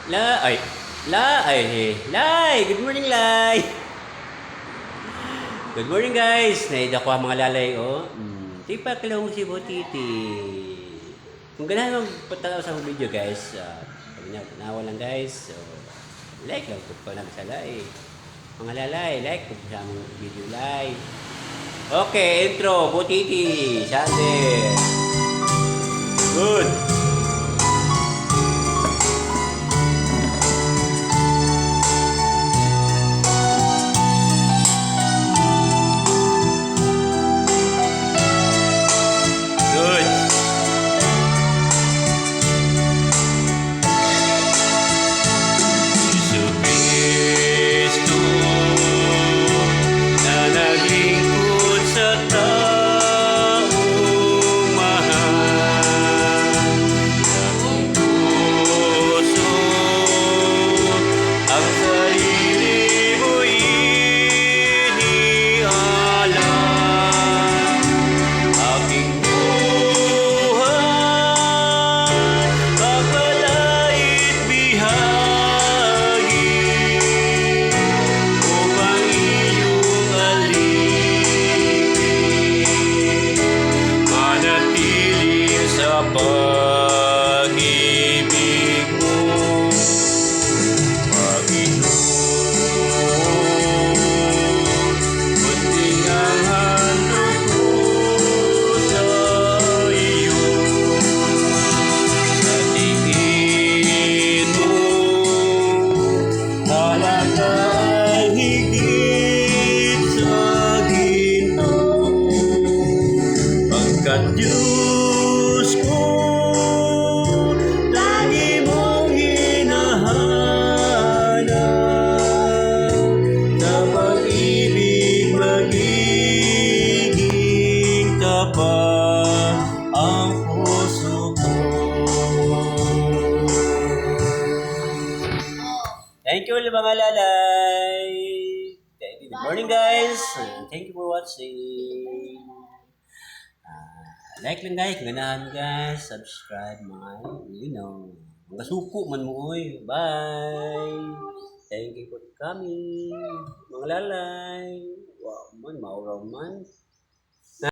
La, ay, Lai, good morning, Lai. Good morning, guys. Naida ko ang mga lalay, oh. Tipa kalong si Botiti. Kung ganahan mong patalaw sa video, guys, sabi niya, tanawa lang, guys. So, like lang po lang sa Lai. Mga lalay, like po sa among video, Lai. Okay, intro, Botiti, Sander. Good. Pag-ibig mo, Panginoon, kunting ang handog ko sa iyo. Sa tingin mo, talaga ay higit sa ginoo, pagkat Diyos ko, lagi mong hinahanap, sa pag-ibig magiging tapat ang puso ko. Thank you ulit mga lalay. Good morning, guys. Thank you for watching. Like lang, guys, ganahan, guys, subscribe mga, mga suko man mo, oy. Bye. Thank you for coming, mga lalay. Wow man, mauraw man.